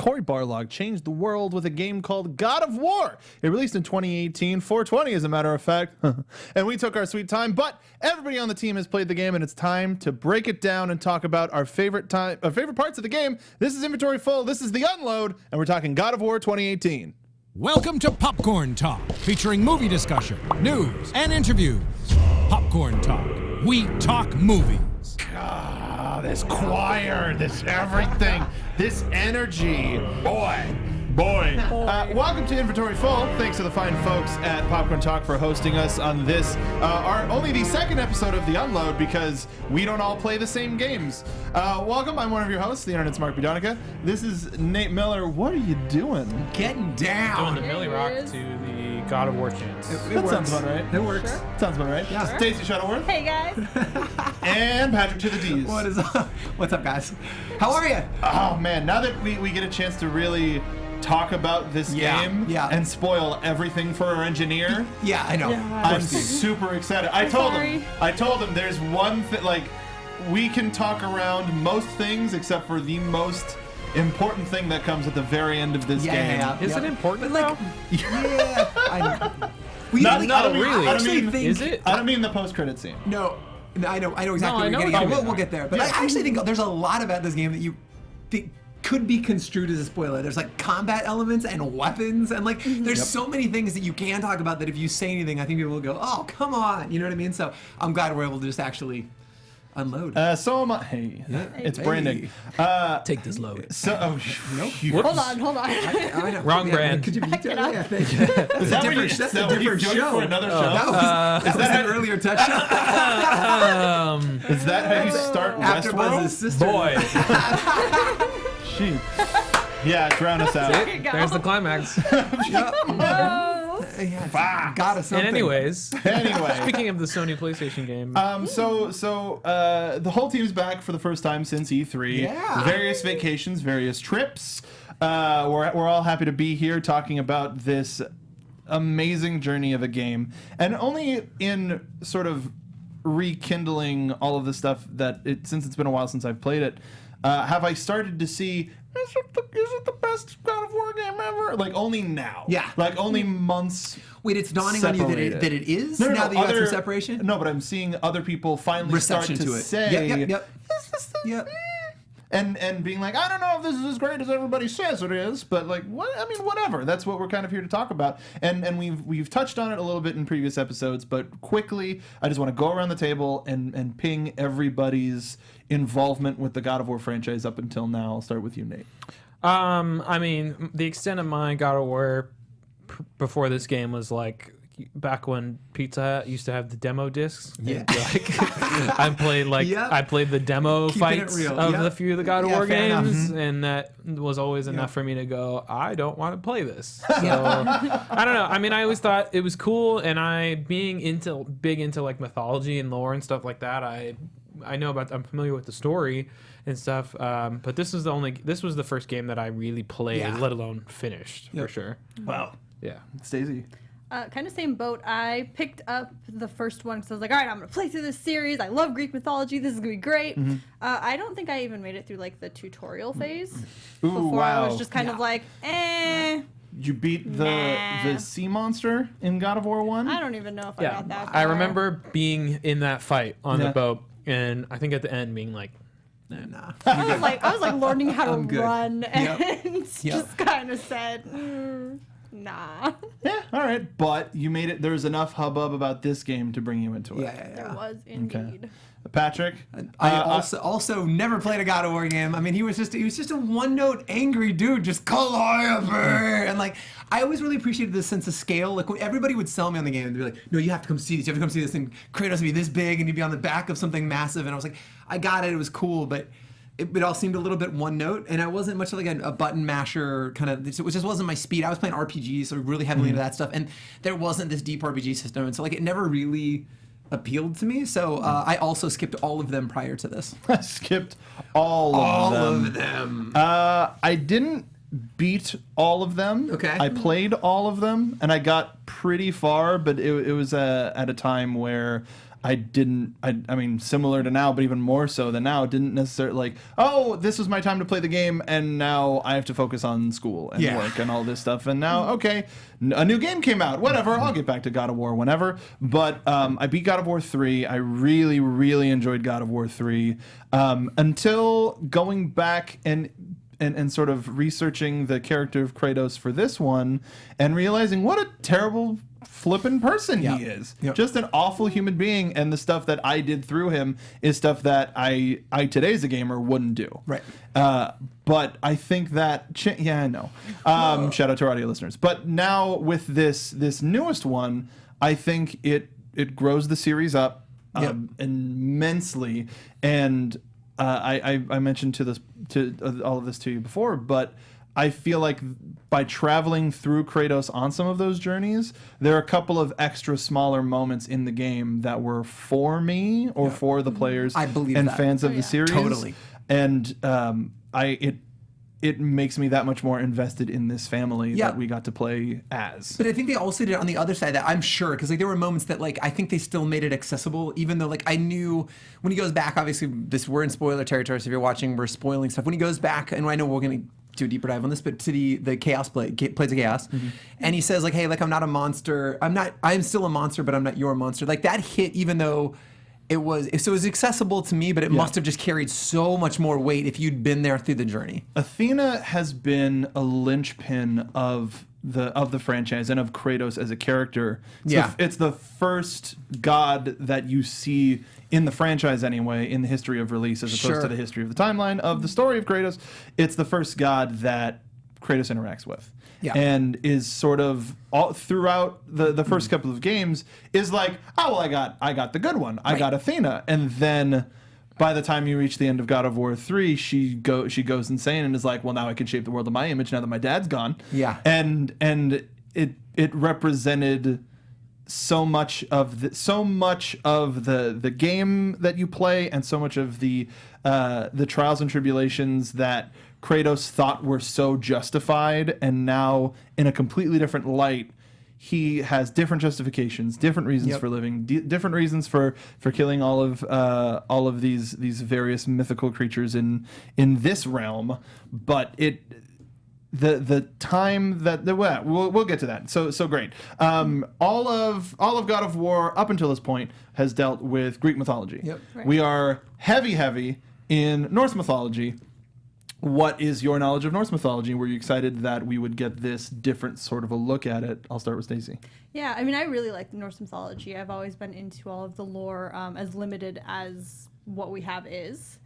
Cory Barlog changed the world with a game called God of War. It released in 2018, 420 as a matter of fact, and we took our sweet time, but everybody on the team has played the game, and it's time to break it down and talk about our favorite parts of the game. This is Inventory Full, this is The Unload, and we're talking God of War 2018. Welcome to Popcorn Talk, featuring movie discussion, news, and interviews. Popcorn Talk. We talk movies. This choir, this everything, this energy. Boy. Welcome to Inventory Full. Thanks to the fine folks at Popcorn Talk for hosting us on this, only the second episode of The Unload because we don't all play the same games. Welcome, I'm one of your hosts, the internet's Mark B. Donica. This is Nate Miller. What are you doing? Getting down. Doing the Millie Rock to the God of War chants. That sounds about right. It works. Sure. Sounds about right. Yeah. Stacey Shuttleworth. Hey guys. And Patrick to the Dees. What is up? What's up, guys? How are you? Oh man, now that we get a chance to really talk about this game and spoil everything for our engineer. Yeah, I know. Yeah. I'm super excited. I told him there's one thing, like, we can talk around most things except for the most important thing that comes at the very end of this game. Is it important though? Yeah. Not really. Is it? I don't mean the post-credit scene. No, I know exactly what you're getting at. We'll get there. But I actually think there's a lot about this game that you think could be construed as a spoiler. There's like combat elements and weapons and like there's so many things that you can talk about that if you say anything, I think people will go, oh, come on. You know what I mean? So I'm glad we're able to just actually unload. So am I. Hey, it's branding. Take this load. So, Hold on. I know. Wrong brand. Could you beat it? Yeah, thank you. Is that a different show? For another show? That was an earlier touch show. Is that how you start After Buzz's sister. Boy. Yeah, drown us out. There's the climax. Got us something. And anyways, Anyway. speaking of the Sony PlayStation game. So the whole team's back for the first time since E3. Yeah. Various vacations, various trips. We're all happy to be here talking about this amazing journey of a game. And only in sort of rekindling all of the stuff that since it's been a while since I've played it, have I started to see, is it the best God of War game ever? Like, only now. Yeah. Like, only months. Wait, it's dawning on you that it is? Now that you got some separation? No, but I'm seeing other people finally Reception start to it. say, Yep. Yep. and being like, I don't know if this is as great as everybody says it is, but like, what? I mean, whatever. That's what we're kind of here to talk about. And we've touched on it a little bit in previous episodes, but quickly, I just want to go around the table and ping everybody's involvement with the God of War franchise up until now. I'll start with you, Nate. I mean, the extent of my God of War before this game was like back when Pizza Hut used to have the demo discs. Yeah. I played the demo fights of the few of the God of War games, and that was always enough for me to go, I don't want to play this. So I don't know. I mean, I always thought it was cool, and being big into like mythology and lore and stuff like that, I'm familiar with the story and stuff. But this was the first game that I really played, let alone finished for sure. Wow. Yeah. Stacey. Kind of same boat. I picked up the first one because I was like, all right, I'm going to play through this series. I love Greek mythology. This is going to be great. Mm-hmm. I don't think I even made it through like the tutorial phase. Before I was just kind of like, You beat the sea monster in God of War 1? I don't even know if I got that far. I remember being in that fight on the boat, and I think at the end being like, nah. I was like learning how to run, and just kind of said, nah. Yeah, all right. But you made it. There was enough hubbub about this game to bring you into it. Yeah. There was indeed. Okay. Patrick? I also never played a God of War game. I mean, he was just a one-note angry dude, just Calliope, and like I always really appreciated this sense of scale. Like when everybody would sell me on the game, they'd be like, "No, you have to come see this. You have to come see this." And Kratos would be this big, and he'd be on the back of something massive, and I was like, "I got it. It was cool," but it all seemed a little bit one note, and I wasn't much like a button masher kind of, which just wasn't my speed. I was playing RPGs, so really heavily into that stuff, and there wasn't this deep RPG system, and so like it never really appealed to me. So I also skipped all of them prior to this. I skipped all of them. I didn't beat all of them. Okay. I played all of them, and I got pretty far, but it was at a time where I mean, similar to now, but even more so than now, didn't necessarily like, oh, this was my time to play the game, and now I have to focus on school and work and all this stuff. And now, okay, a new game came out. Whatever, I'll get back to God of War whenever. But I beat God of War 3. I really, really enjoyed God of War 3 until going back and sort of researching the character of Kratos for this one and realizing what a terrible flippin' person he is. Just an awful human being, and the stuff that I did through him is stuff that I today as a gamer wouldn't do. Right. But I think that I know. Shout out to our audio listeners. But now with this newest one, I think it grows the series up immensely. And I mentioned to all of this to you before, but I feel like by traveling through Kratos on some of those journeys, there are a couple of extra smaller moments in the game that were for me or for the players and fans of the series. Totally. And it makes me that much more invested in this family that we got to play as. But I think they also did it on the other side, that I'm sure, because like there were moments that like I think they still made it accessible, even though like I knew when he goes back, obviously we're in spoiler territory, so if you're watching, we're spoiling stuff. When he goes back, and I know we're gonna do a deeper dive on this, but to the Chaos Plays of Chaos, and he says like, hey, like I'm not a monster, I'm still a monster, but I'm not your monster. Like that hit, even though it was accessible to me, but it must have just carried so much more weight if you'd been there through the journey. Athena has been a linchpin of the franchise and of Kratos as a character. It's the first god that you see in the franchise anyway, in the history of release, as opposed to the history of the timeline of the story of Kratos. It's the first god that Kratos interacts with. And is sort of all throughout the first couple of games is like, oh well, I got the good one. I got Athena. And then by the time you reach the end of God of War 3, she goes insane and is like, well, now I can shape the world of my image now that my dad's gone. And it represented so much of the game that you play, and so much of the trials and tribulations that Kratos thought were so justified, and now in a completely different light, he has different justifications, different reasons for living, different reasons for killing all of these various mythical creatures in this realm. But the time that we'll get to that. So great. All of God of War up until this point has dealt with Greek mythology. We are heavy in Norse mythology. What is your knowledge of Norse mythology? Were you excited that we would get this different sort of a look at it? I'll start with Stacey. Yeah, I mean, I really like Norse mythology. I've always been into all of the lore, as limited as what we have is.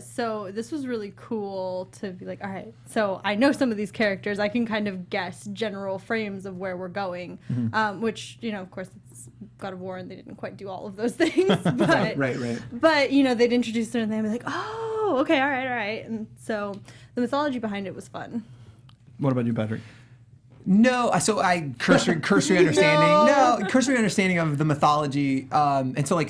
So this was really cool to be like, all right, so I know some of these characters. I can kind of guess general frames of where we're going, which, of course, it's God of War, and they didn't quite do all of those things. But, right. But, they'd introduce them, and they'd be like, oh, okay, all right. And so the mythology behind it was fun. What about you, Patrick? No, so cursory understanding. Cursory understanding of the mythology, and so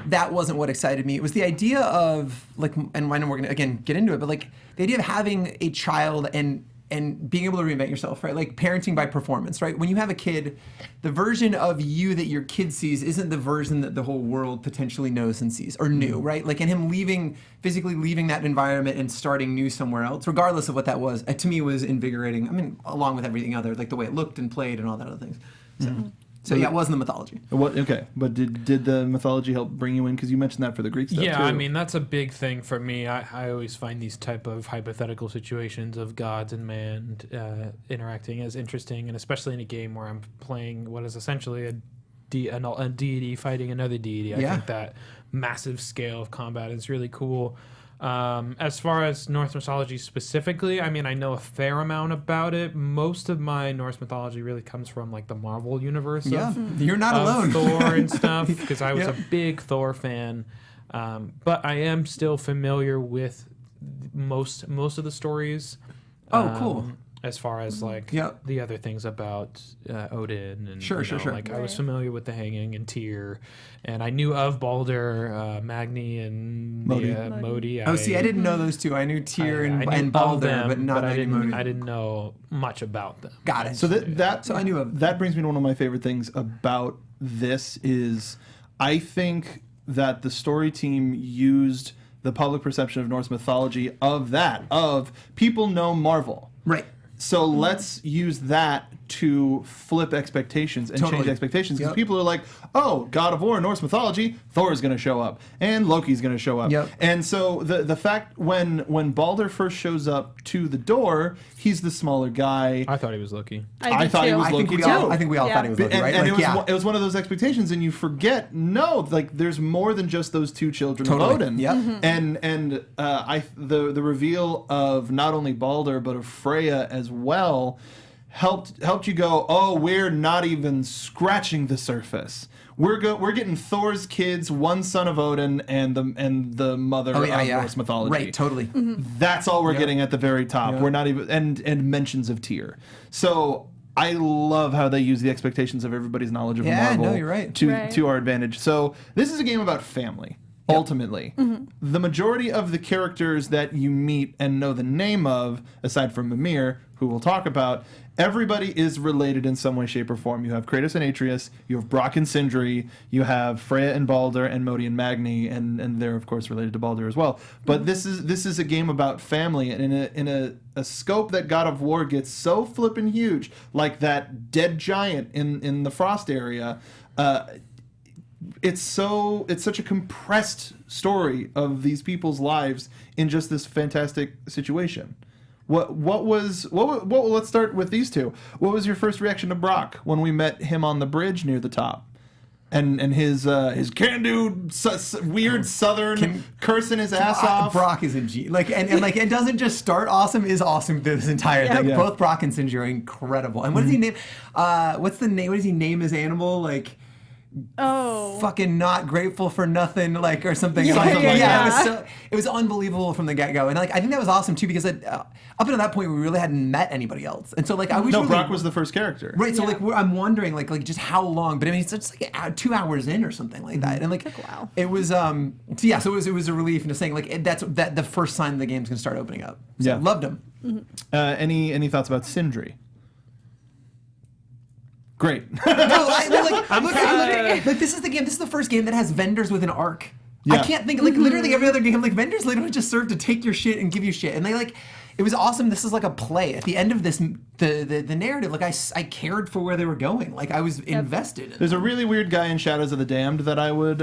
that wasn't what excited me. It was the idea of and I know we're gonna again get into it, but the idea of having a child and being able to reinvent yourself, right? Like parenting by performance, right? When you have a kid, the version of you that your kid sees isn't the version that the whole world potentially knows and sees or knew, right? Like, and him physically leaving that environment and starting new somewhere else, regardless of what that was, to me was invigorating. I mean, along with everything other, like the way it looked and played and all that other things. So yeah, it wasn't the mythology. Okay, but did the mythology help bring you in? Because you mentioned that for the Greek stuff too. I mean, that's a big thing for me. I always find these type of hypothetical situations of gods and man interacting as interesting, and especially in a game where I'm playing what is essentially a deity fighting another deity. I think that massive scale of combat is really cool. As far as Norse mythology specifically, I mean, I know a fair amount about it. Most of my Norse mythology really comes from the Marvel universe. You're not alone. Thor and stuff, because I was a big Thor fan. But I am still familiar with most of the stories. Cool. As far as the other things about Odin and sure. I was familiar with the Hanging and Tyr, and I knew of Balder, Magni, and Modi. I didn't know those two. I knew Tyr and Balder, but not Modi. I didn't know much about them. Got it. So I knew of that. Brings me to one of my favorite things about this is I think that the story team used the public perception of Norse mythology of people know Marvel. Right. So let's use that to flip expectations and change expectations, because people are like, oh, God of War, Norse mythology, Thor's going to show up and Loki's going to show up. And so the fact when Balder first shows up to the door, he's the smaller guy. I thought he was Loki. I thought he was Loki too. I think we all thought he was Loki, right? And it was one of those expectations, and you forget, no, like there's more than just those two children of Odin. And the reveal of not only Balder but of Freya as well helped you go, oh, we're not even scratching the surface. We're getting Thor's kids, one son of Odin, and the mother of Norse mythology. Right, totally. That's all we're getting at the very top. We're not even and mentions of Tyr. So I love how they use the expectations of everybody's knowledge of Marvel you're right. to our advantage. So this is a game about family. Ultimately, the majority of the characters that you meet and know the name of, aside from Mimir, who we'll talk about, everybody is related in some way, shape, or form. You have Kratos and Atreus, you have Brock and Sindri, you have Freya and Balder, and Modi and Magni, and they're of course related to Balder as well. But this is a game about family, and in a scope that God of War gets so flippin' huge, like that dead giant in the Frost area. It's such a compressed story of these people's lives in just this fantastic situation. Let's start with these two. What was your first reaction to Brock when we met him on the bridge near the top? And his can-do weird southern cursing his ass off. Brock is a G. It doesn't just start awesome, is awesome through this entire thing. Yeah. Both Brock and Sindri are incredible. And what does he name? What's the name? What does he name his animal? Fucking not grateful for nothing, or something. It was unbelievable from the get-go, and I think that was awesome too, because up until that point we really hadn't met anybody else, and so Brock was the first character, right? So I'm wondering just how long, but I mean it's just 2 hours in or something like that, and took a while. It was so it was a relief into saying that's the first sign the game's gonna start opening up. So loved him. Any thoughts about Sindri? Great. This is the game. This is the first game that has vendors with an arc. I can't think literally every other game vendors literally just serve to take your shit and give you shit, and they it was awesome. This is like a play. At the end of this, the narrative, I cared for where they were going. I was invested. There's a really weird guy in Shadows of the Damned that I would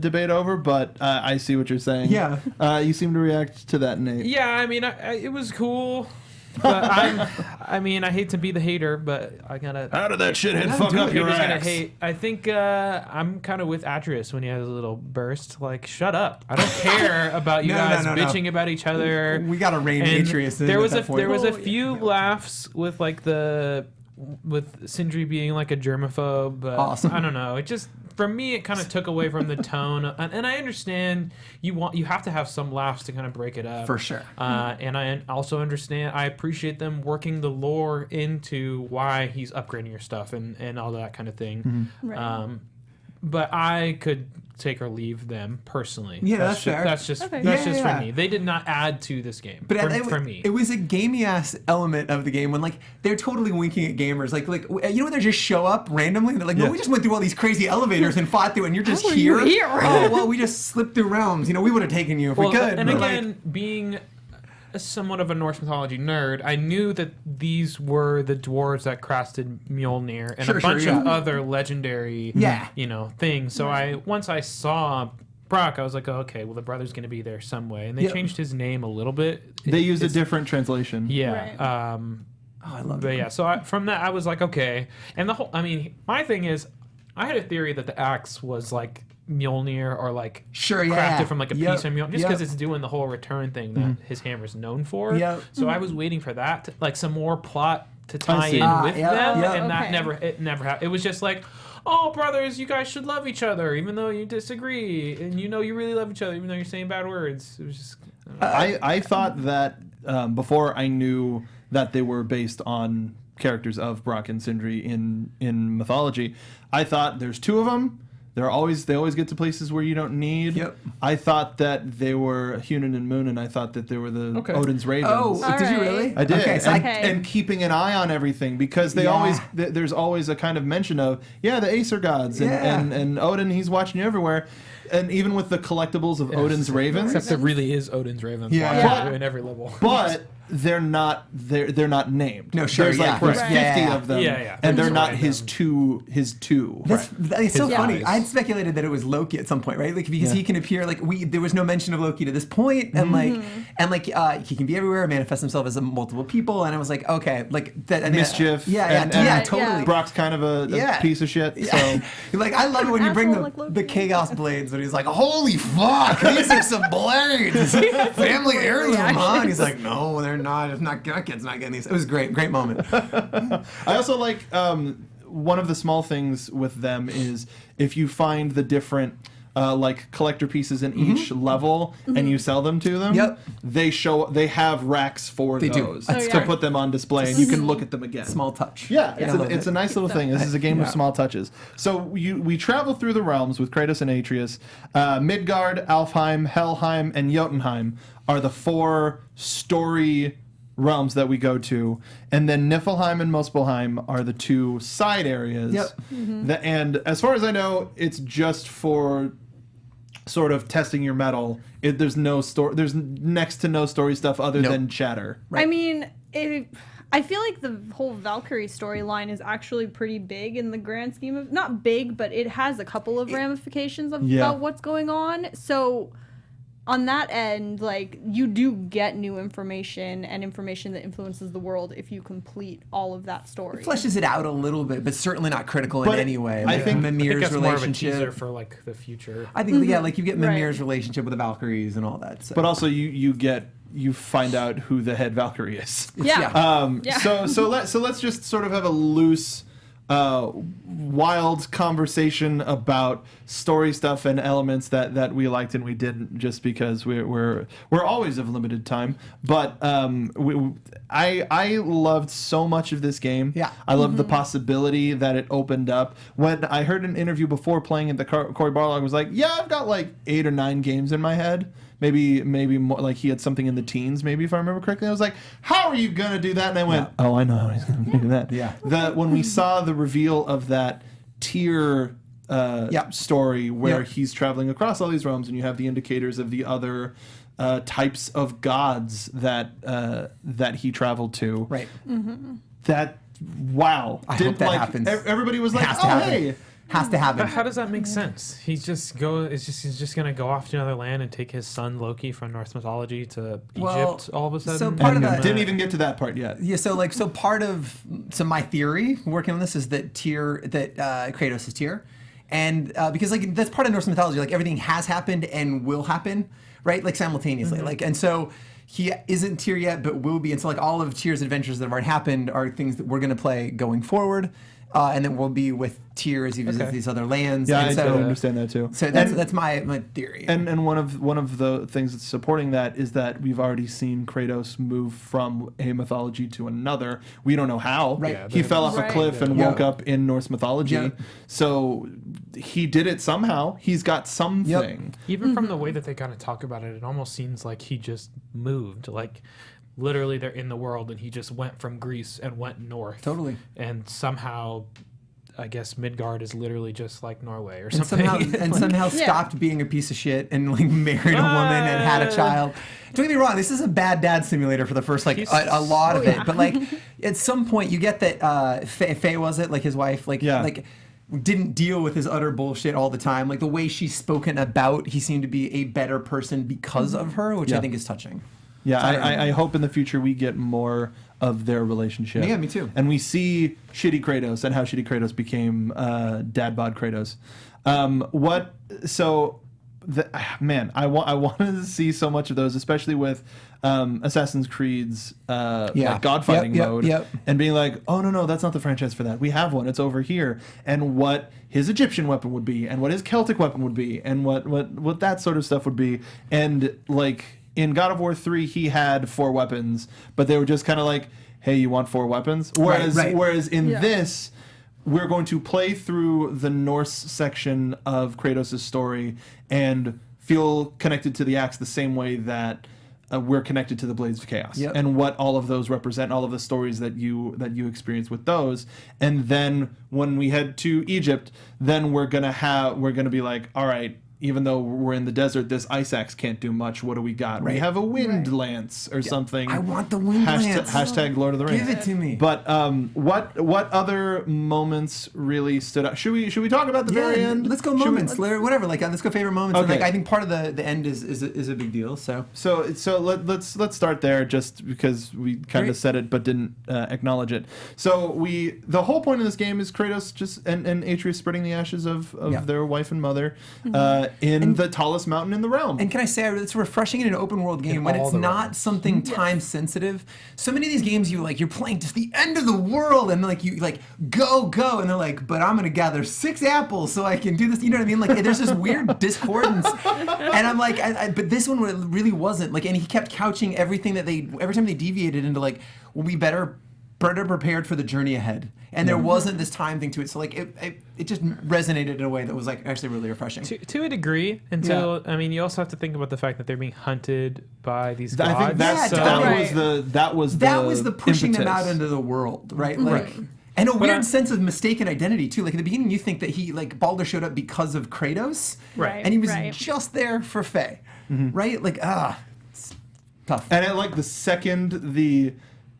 debate over, but I see what you're saying. Yeah. You seem to react to that, Nate. Yeah, I mean, it was cool. But I hate to be the hater, but I gotta. How did that shithead fuck up your ass? I think I'm kind of with Atreus when he has a little burst. Shut up! I don't care about you guys bitching about each other. We gotta rein Atreus in. There was a few laughs with with Sindri being a germaphobe. But awesome. I don't know. It just. For me, it kind of took away from the tone, and I understand you have to have some laughs to kind of break it up. For sure. And I also understand, I appreciate them working the lore into why he's upgrading your stuff and all that kind of thing. Mm-hmm. Right. But I could take or leave them personally. Yeah, that's fair. That's just for me. They did not add to this game. But for me, it was a gamey ass element of the game when they're totally winking at gamers. When they just show up randomly and they're no, we just went through all these crazy elevators and fought through, and you're just here. Oh well, we just slipped through realms. We would have taken you if we could. And again, being somewhat of a Norse mythology nerd, I knew that these were the dwarves that crafted Mjolnir and a bunch of other legendary, things. So once I saw Brock, I was like, oh, okay, well, the brother's going to be there some way. And they changed his name a little bit. They used a different translation. Yeah. Right. I love it. But yeah, so from that, I was like, okay. And my thing is, I had a theory that the axe was Mjolnir or crafted from a piece of Mjolnir, just because it's doing the whole return thing that his hammer's known for. So I was waiting for that, some more plot to tie in with them, and that never happened. It was just oh, brothers, you guys should love each other, even though you disagree, and you really love each other, even though you're saying bad words. It was just. I thought that before I knew that they were based on characters of Brock and Sindri in mythology, I thought there's two of them. They always get to places where you don't need. Yep. I thought that they were Hunan and Moon, and I thought that they were the Odin's Ravens. Oh, did you really? I did. Okay, so and keeping an eye on everything, because they there's always a kind of mention of the Acer gods and Odin. He's watching you everywhere. And even with the collectibles of Odin's Ravens, except there really is Odin's Ravens in every level. But they're not named. No, sure. There's 50 of them, and they're not his two. It's so funny. I had speculated that it was Loki at some point, right? Like because he can appear there was no mention of Loki to this point, and he can be everywhere, manifest himself as multiple people, and I was like, okay, like that. Mischief. Totally. Brock's kind of a piece of shit. So like I love it when you bring the Chaos blades, and he's like, holy fuck, these are some blades, family heirloom, huh? And he's like, no, they're not. It's not. Our kid's not getting these. It was great moment. I also like one of the small things with them is if you find the different like collector pieces in each level and you sell them to them. They have racks for those to put them on display, and you can look at them again. Small touch. It's a nice little thing. This is a game of small touches. So we travel through the realms with Kratos and Atreus. Midgard, Alfheim, Helheim, and Jotunheim are the 4 story realms that we go to, and then Niflheim and Muspelheim are the 2 side areas. And as far as I know, it's just for sort of testing your metal. There's next to no story stuff other than chatter. I mean, I feel like the whole Valkyrie storyline is actually pretty big in the grand scheme of, not big, but it has a couple of ramifications about what's going on. So on that end, like, you do get new information and information that influences the world if you complete all of that story. It fleshes it out a little bit, but certainly not critical in any way. I think Mimir's relationship more of a teaser for like the future. I think like you get Mimir's relationship with the Valkyries and all that. So. But also you find out who the head Valkyrie is. So let's just sort of have a loose wild conversation about story stuff and elements that we liked and we didn't, just because we're always of limited time. But I loved so much of this game. I loved the possibility that it opened up. When I heard an interview before playing it, the Cory Barlog was like, I've got like 8 or 9 games in my head. Maybe more, like he had something in the teens, maybe, if I remember correctly. I was like, how are you going to do that? And I went, oh, I know how he's going to do that. When we saw the reveal of that tier story where he's traveling across all these realms, and you have the indicators of the other types of gods that he traveled to. Right. That, wow. I hope that happens. Everybody was like, hey. Has to happen. But how does that make sense? He's just gonna go off to another land and take his son Loki from Norse mythology to Egypt all of a sudden. So part of that didn't even get to that part yet. Yeah. So my theory working on this is that Kratos is Tyr, and because like that's part of Norse mythology. Like everything has happened and will happen, right? Like simultaneously. Like and so. He isn't Tyr yet, but will be. And so like all of Tyr's adventures that have already happened are things that we're going to play going forward. And then we'll be with Tyr as he visits these other lands. Yeah, and I understand that too. So that's my theory. And one of the things that's supporting that is that we've already seen Kratos move from a mythology to another. We don't know how. Right. He fell off a cliff and woke up in Norse mythology. So he did it somehow. He's got something. Even from the way that they kind of talk about it, it almost seems like he just moved. Like, literally, they're in the world, and he just went from Greece and went north. Totally. And somehow, I guess Midgard is literally just like Norway or something. And somehow stopped being a piece of shit and like married a woman and had a child. Don't get me wrong, this is a bad dad simulator for the first like a lot of it. But like at some point you get that Faye was it, like his wife, like didn't deal with his utter bullshit all the time. Like the way she's spoken about, he seemed to be a better person because of her, which I think is touching. Yeah, I hope in the future we get more of their relationship. Yeah, me too. And we see shitty Kratos and how shitty Kratos became dad bod Kratos. I wanted to see so much of those, especially with Assassin's Creed's like God fighting mode, and being like, oh no, that's not the franchise for that. We have one. It's over here. And what his Egyptian weapon would be, and what his Celtic weapon would be, and what that sort of stuff would be, and like. In God of War 3, he had 4 weapons, but they were just kind of like, hey, you want 4 weapons? Whereas in this, we're going to play through the Norse section of Kratos' story and feel connected to the axe the same way that we're connected to the Blades of Chaos, and what all of those represent, all of the stories that you experience with those. And then when we head to Egypt, then we're gonna be like, all right, even though we're in the desert, this ice axe can't do much. What do we got? Right. We have a wind lance or something. I want the wind lance. Hashtag Lord of the Rings. Give it to me. But what other moments really stood out? Should we talk about the very end? Let's go moments. Whatever. Let's go favorite moments. Okay. And, I think part of the end is a big deal. So let's start there, just because we kind of said it but didn't acknowledge it. So the whole point of this game is Kratos and Atreus spreading the ashes of their wife and mother. In the tallest mountain in the realm. And can I say, it's refreshing in an open world game when it's not something time sensitive. So many of these games you're playing just the end of the world, and you go, and they're like, but I'm gonna gather 6 apples so I can do this. You know what I mean? There's this weird discordance, and I'm like, but this one really wasn't. And he kept couching everything that every time they deviated into we'll be better prepared for the journey ahead, and there wasn't this time thing to it. So it just resonated in a way that was actually really refreshing. To a degree, until you also have to think about the fact that they're being hunted by these gods. I think that was the pushing impetus. them out into the world, right? And a weird sense of mistaken identity too. In the beginning, you think that Baldur showed up because of Kratos, right? And he was just there for Faye, right? It's tough. And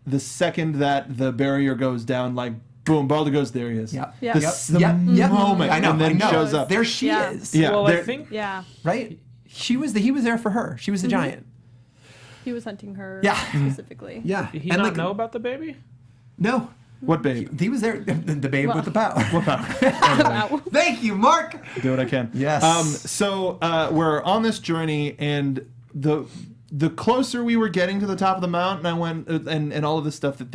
the second that the barrier goes down, boom, Baldur goes, there he is. The moment, I know, and then shows up. There she is. Yeah. Well, I think right. He was there for her. She was the giant. He was hunting her specifically. Yeah. Did he not know about the baby? No. What babe? He was there. The babe with the power. What power? Thank you, Mark. Do what I can. Yes. So we're on this journey, and the closer we were getting to the top of the mountain, I went and all of the stuff that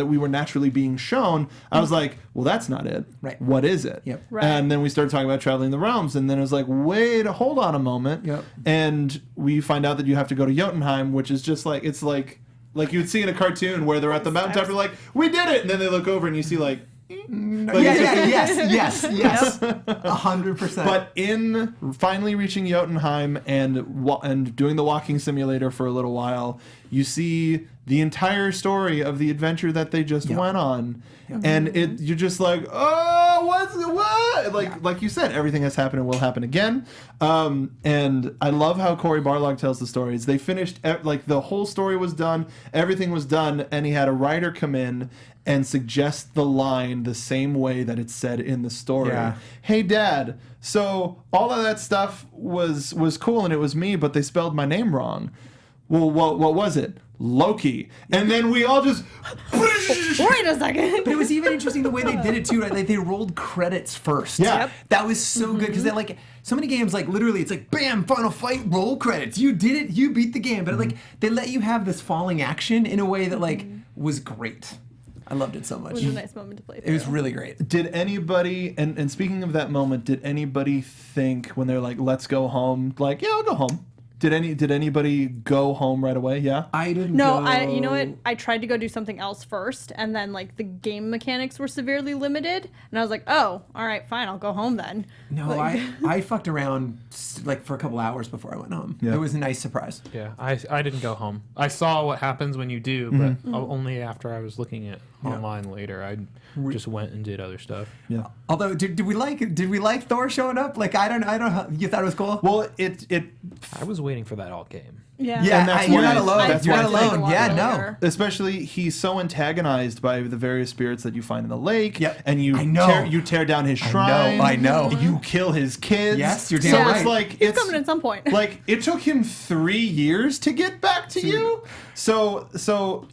we were naturally being shown. I was like, well, that's not it. Right. What is it? Yep. Right. And then we started talking about traveling the realms, and then it was like, wait, hold on a moment. Yep. And we find out that you have to go to Jotunheim, which is just it's like you would see in a cartoon where they're at the mountaintop, they're like, we did it, and then they look over and you see yes, 100%. But in finally reaching Jotunheim and doing the walking simulator for a little while, you see the entire story of the adventure that they just went on, and you're just like, oh, what? Like you said, everything has happened and will happen again. And I love how Cory Barlog tells the stories. They finished the whole story was done, everything was done, and he had a writer come in and suggest the line the same way that it's said in the story. Yeah. Hey, Dad, so all of that stuff was cool and it was me, but they spelled my name wrong. Well, what was it? Loki. And then we all just... Wait a second. But it was even interesting the way they did it too, right? They rolled credits first. Yeah. Yep. That was so good, because they so many games, literally it's bam, final fight, roll credits. You did it, you beat the game. But they let you have this falling action in a way that was great. I loved it so much. It was a nice moment to play through. It was really great. Did anybody, and speaking of that moment, did anybody think when they're like, let's go home, yeah, I'll go home? Did anybody go home right away? Yeah? I didn't No, go. you know what? I tried to go do something else first, and then the game mechanics were severely limited, and I was like, oh, all right, fine, I'll go home then. No, I fucked around for a couple hours before I went home. Yeah. It was a nice surprise. Yeah, I didn't go home. I saw what happens when you do, but only after I was looking at online later. I just went and did other stuff. Yeah. Although, did we like Thor showing up? I don't know. You thought it was cool? Well, I was waiting for that all game. Yeah, and that's you're why not alone. that's You're why not I think- alone. Yeah, no. Especially, he's so antagonized by the various spirits that you find in the lake. Yep. And you tear down his shrine. I know. You kill his kids. Yes, you're damn right. So it's like He's coming at some point. It took him 3 years to get back to you. So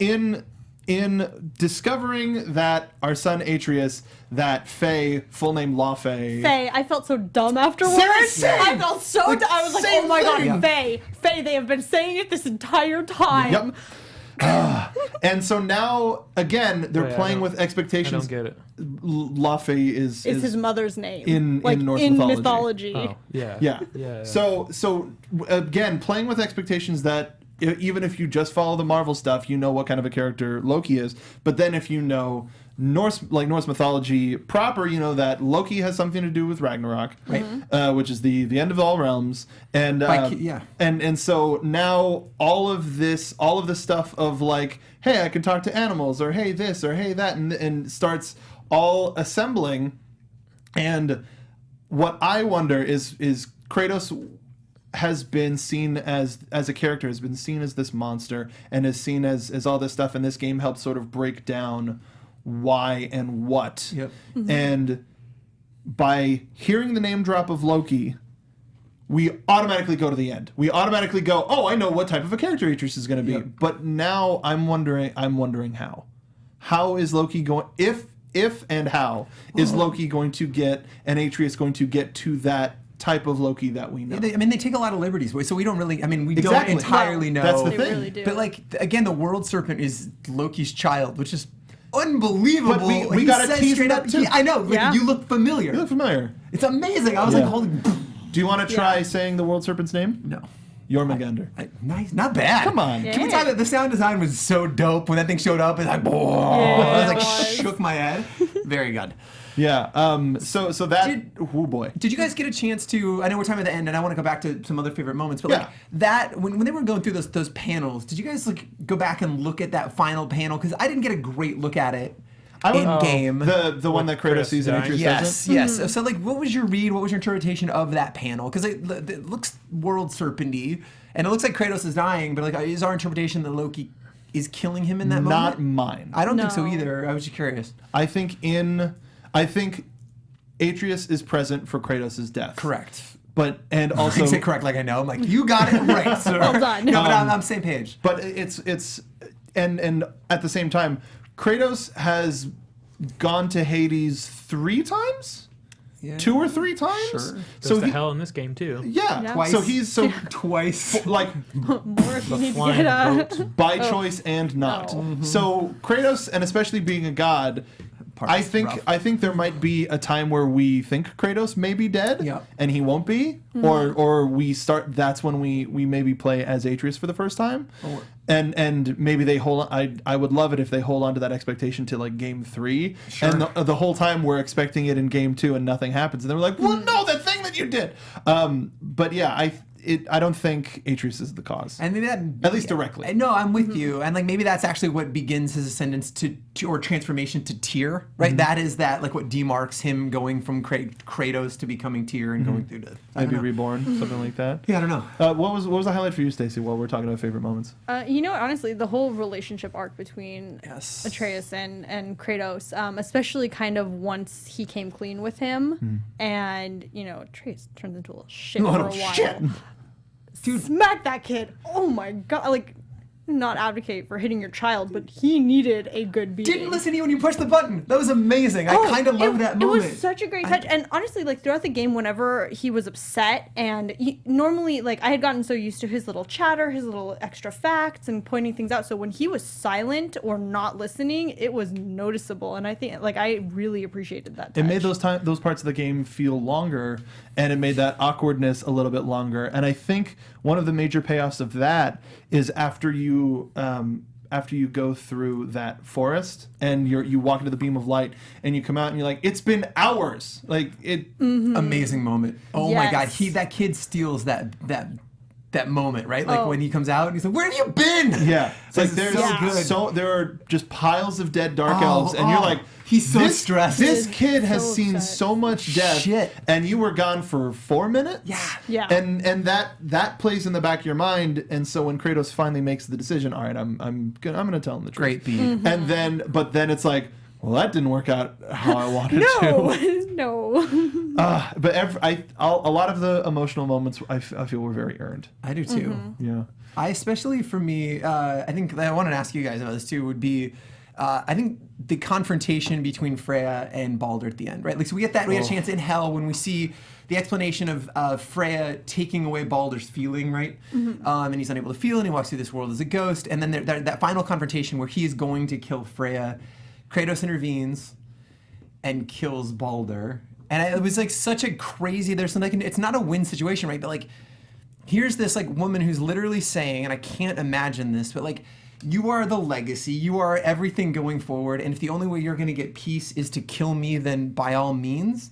in discovering that our son Atreus, that Faye, full name La Faye. Faye, I felt so dumb afterwards. Seriously? I felt so dumb. I was like, same oh my thing. god, Faye, they have been saying it this entire time. Yep. And so now, again, they're playing with expectations. I don't get it. La Faye is his mother's name. in Norse mythology. Oh, yeah. Yeah. So again, playing with expectations that even if you just follow the Marvel stuff, you know what kind of a character Loki is. But then if you know Norse mythology proper, you know that Loki has something to do with Ragnarok, right? Which is the end of all realms, and and so now all of this stuff of like, hey, I can talk to animals, or hey this, or hey that, and starts all assembling. And what I wonder is Kratos has been seen as a character, has been seen as this monster, and is seen as all this stuff, and this game helps sort of break down why and what. Yep. And by hearing the name drop of Loki, we automatically go to the end. We automatically go, oh, I know what type of a character Atreus is going to be. Yep. But now I'm wondering how. How is Loki going, if and how is Loki going to get, and Atreus going to get to that type of Loki that we know? They take a lot of liberties, so we don't really, we Exactly. don't entirely know. That's the They thing. really do. But like, again, the World Serpent is Loki's child, which is unbelievable. But we He got a says tease straight that up, too. I know, like, Yeah. you look familiar. You look familiar. It's amazing. I was Yeah. like, holy, Do you want to try Yeah. saying the World Serpent's name? no. Jormungandr. Nice, not bad. Come on. Yeah. Can we talk about the sound design was so dope when that thing showed up? It's like, I was like, it was. shook my head. Very good. Yeah. So that. Oh boy. Did you guys get a chance to? I know we're talking about the end, and I want to go back to some other favorite moments. But Yeah. like that, when they were going through those panels, did you guys like go back and look at that final panel? Because I didn't get a great look at it in game. The one that Kratos sees in dying? Atreus Yes, doesn't? yes. So, like, what was your read? What was your interpretation of that panel? Because it looks World Serpent-y, and it looks like Kratos is dying, but, like, is our interpretation that Loki is killing him in that Not moment? mine. I don't think so No. either. I was just curious. I think Atreus is present for Kratos' death. Correct. But, and also. You say correct like I know. I'm like, you got it right, sir. Well done. No, but I'm same page. But it's and at the same time, Kratos has gone to Hades 3 times? Yeah. 2 or 3 times? Sure. Goes to hell in this game too. Yeah. Yeah. Twice. So he's Twice. like More if you need to flying get boat. by choice and not. Oh. So Kratos, and especially being a god, I think there might be a time where we think Kratos may be dead, Yep. and he won't be, or we start. That's when we maybe play as Atreus for the first time, and maybe they hold. I would love it if they hold on to that expectation to like game 3, and the whole time we're expecting it in game 2 and nothing happens, and they're like, well, no, that thing that you did. But yeah, I don't think Atreus is the cause. And maybe that, At least directly. No, I'm with you. And like maybe that's actually what begins his ascendance to or transformation to Tyr, right? That is that like what demarks him going from Kratos to becoming Tyr and going through to Maybe reborn, something like that. Yeah, I don't know. What was the highlight for you, Stacey? While we're talking about favorite moments. Honestly, the whole relationship arc between Yes. Atreus and Kratos, especially kind of once he came clean with him, and Atreus turns into a little shit for a while. Dude. Smack that kid! Oh my god! Like, not advocate for hitting your child, but he needed a good beating. Didn't listen to you when you pushed the button. That was amazing. I kind of love that moment. It was such a great touch. And honestly, like throughout the game, whenever he was upset, and normally, like I had gotten so used to his little chatter, his little extra facts, and pointing things out. So when he was silent or not listening, it was noticeable. And I think, like, I really appreciated that touch. It made those parts of the game feel longer, and it made that awkwardness a little bit longer. And I think one of the major payoffs of that is after you go through that forest and you walk into the beam of light and you come out and you're like, it's been hours. Like it. Amazing moment. Oh my god, Yes. that kid steals that moment, right? Like when he comes out and he's like, "Where have you been?" Yeah, it's like This is there's so good. there are just piles of dead dark elves, and you're like, he's so this, stressed. This He's kid has so seen upset. so much death, Shit. and you were gone for 4 minutes. Yeah. and that plays in the back of your mind, and so when Kratos finally makes the decision, all right, I'm gonna tell him the truth. Great beat. And then it's like, well, that didn't work out how I wanted to. No. But a lot of the emotional moments I feel were very earned. I do too. Yeah. I especially for me, I think I wanted to ask you guys about this too. Would be, I think the confrontation between Freya and Baldur at the end, right? Like, so we get a chance in Hell when we see the explanation of Freya taking away Baldur's feeling, right? And he's unable to feel, and he walks through this world as a ghost. And then that final confrontation where he is going to kill Freya, Kratos intervenes and kills Baldur. And it was like such a crazy. There's something. It's not a win situation, right? But like, here's this like woman who's literally saying, and I can't imagine this, but like, you are the legacy, you are everything going forward, and if the only way you're gonna get peace is to kill me, then by all means.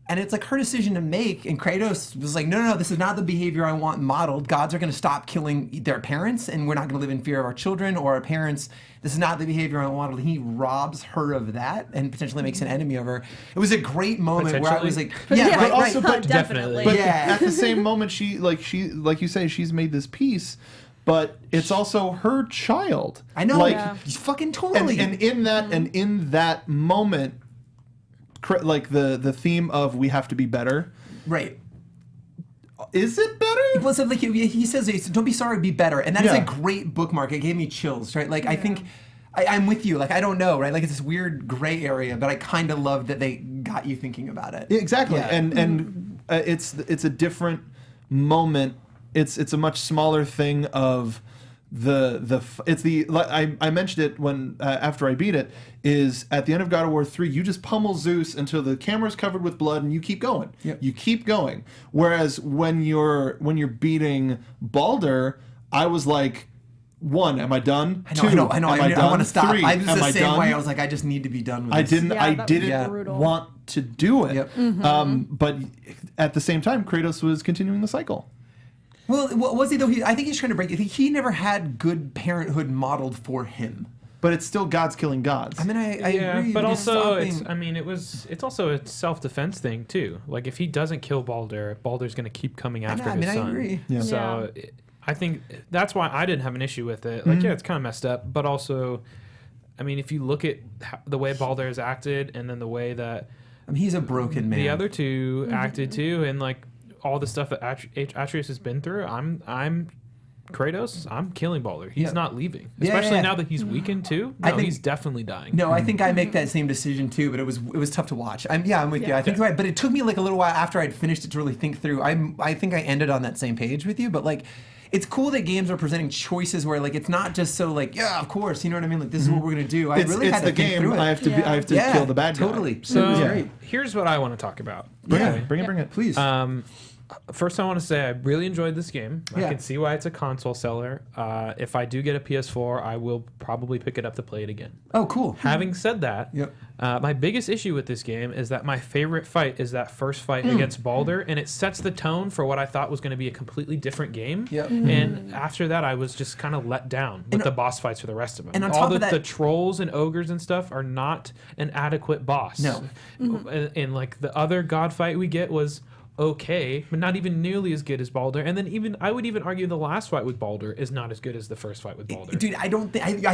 And it's like her decision to make, and Kratos was like, no, this is not the behavior I want modeled. Gods are gonna stop killing their parents, and we're not gonna live in fear of our children or our parents. This is not the behavior I want modeled. He robs her of that and potentially makes an enemy of her. It was a great moment where I was like, but definitely. But at the same moment, she like you say, she's made this peace, but it's also her child. I know, he's fucking totally. And in that moment, like the theme of we have to be better, right? Is it better? Well, so like he says, "Don't be sorry, be better," and that is a great bookmark. It gave me chills, right? Like I think I'm with you. Like I don't know, right? Like it's this weird gray area, but I kind of love that they got you thinking about it. Exactly, and it's a different moment. It's a much smaller thing of I mentioned it when after I beat it, is at the end of God of War 3 you just pummel Zeus until the camera's covered with blood and you keep going. You keep going. Whereas when you're beating Baldur, I was like, 1, am I done? I know. I want to stop. 3, I was the same done? way. I was like, I just need to be done with I this. didn't want to do it. But at the same time, Kratos was continuing the cycle. Well, was he though? I think he's trying to break it. He never had good parenthood modeled for him. But it's still gods killing gods. I mean, I agree. But also, it's also a self-defense thing too. Like if he doesn't kill Baldur, Baldur's going to keep coming after his son. I agree. Yeah. So I think that's why I didn't have an issue with it. Like, it's kind of messed up, but also, I mean, if you look at the way Baldur has acted, and then the way that he's a broken man. The other two acted too, and like all the stuff that Atreus has been through, I'm Kratos. I'm killing Baldur. He's not leaving, especially now that he's weakened too. No, I think he's definitely dying. No, I think I make that same decision too, but it was tough to watch. I'm with you. I think you're right, but it took me like a little while after I'd finished it to really think through. I think I ended on that same page with you, but like, it's cool that games are presenting choices where like it's not just so like of course, you know what I mean, like this is what we're gonna do. I really had to think through it. I have to kill the bad guy. Totally. So here's what I want to talk about. Bring it, please. First, I want to say I really enjoyed this game. I can see why it's a console seller. If I do get a PS4, I will probably pick it up to play it again. Oh, cool. Having said that, my biggest issue with this game is that my favorite fight is that first fight against Baldur, and it sets the tone for what I thought was going to be a completely different game. And after that, I was just kind of let down with the boss fights for the rest of them. And on all top of that, the trolls and ogres and stuff are not an adequate boss. No. And like the other god fight we get was okay, but not even nearly as good as Baldur. And then I would even argue the last fight with Baldur is not as good as the first fight with Baldur. Dude, I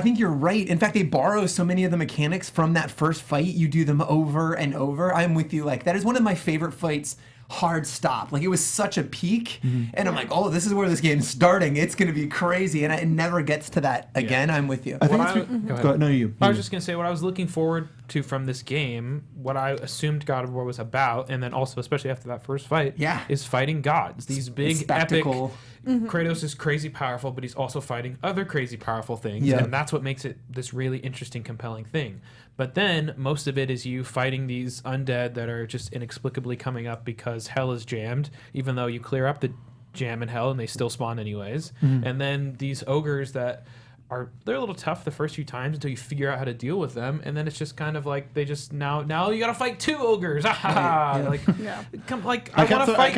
think you're right. In fact, they borrow so many of the mechanics from that first fight. You do them over and over. I'm with you. Like that is one of my favorite fights. Hard stop. Like it was such a peak, and I'm like, oh, this is where this game's starting. It's going to be crazy, and it never gets to that again. I'm with you. I think go ahead. No, you. I was just going to say what I was looking forward to from this game, what I assumed God of War was about, and then also, especially after that first fight, is fighting gods. These big, epic. Kratos is crazy powerful, but he's also fighting other crazy powerful things, and that's what makes it this really interesting, compelling thing. But then most of it is you fighting these undead that are just inexplicably coming up because hell is jammed, even though you clear up the jam in hell and they still spawn anyways. And then these ogres that they're a little tough the first few times until you figure out how to deal with them, and then it's just kind of like they just now you gotta fight 2 ogres. I want to fight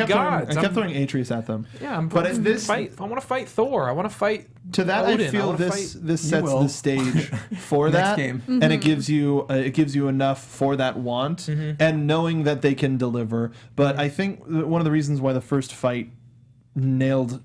gods. I kept throwing Atreus at them. I want to fight Thor. I want to fight to that. Odin. I feel this sets the stage for that game. And it gives you enough for that want and knowing that they can deliver. But I think one of the reasons why the first fight nailed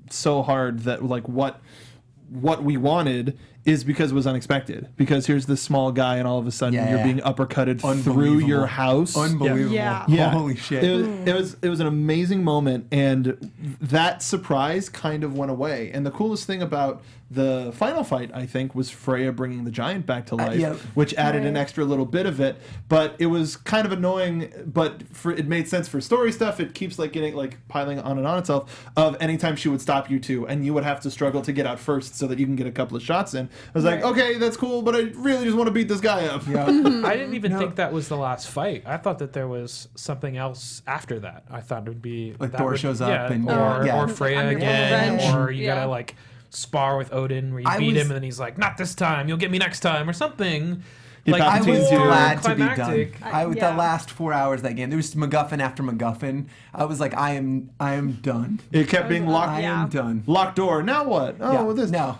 so hard that like what we wanted is because it was unexpected. Because here's this small guy, and all of a sudden you're being uppercutted through your house. Unbelievable. Yeah. Holy shit. It was an amazing moment, and that surprise kind of went away. And the coolest thing about the final fight, I think, was Freya bringing the giant back to life, which added an extra little bit of it. But it was kind of annoying, but it made sense for story stuff. It keeps like getting like piling on and on itself of anytime she would stop you two, and you would have to struggle to get out first so that you can get a couple of shots in. I was like, okay, that's cool, but I really just want to beat this guy up. Yeah. I didn't even think that was the last fight. I thought that there was something else after that. I thought it would be like Thor shows up and or Freya again, revenge. or you gotta like spar with Odin where you beat him and then he's like, not this time, you'll get me next time or something. Like, I was glad to be done. climactic. With the last 4 hours of that game, there was MacGuffin after MacGuffin. I was like, I am done. It kept being locked. I am done. Locked door. Now what? Oh, Yeah. this. No.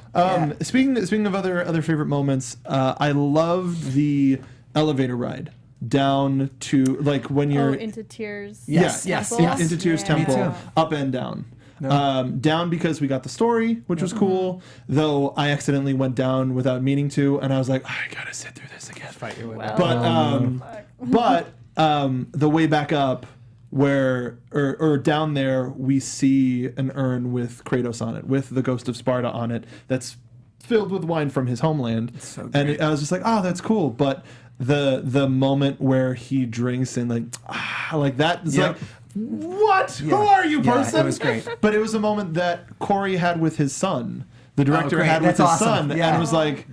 Speaking of other favorite moments, I loved the elevator ride down to like when you're into Tears. Yes, Yeah, yes, Temple. yes. into Tears Yeah. Temple, Me too. up and down. No. Down because we got the story, which was cool. Though I accidentally went down without meaning to, and I was like, I gotta sit through this again. Fight your way Well, But the way back up, where or down there, we see an urn with Kratos on it, with the ghost of Sparta on it, that's filled with wine from his homeland. So and great. I was just like, oh, that's cool. But the moment where he drinks and like that is Yep. like, what? Yeah. Who are you, Yeah, person? it was great. But it was a moment that Corey had with his son. The director great. had with That's his awesome. son, Yeah. and it was like,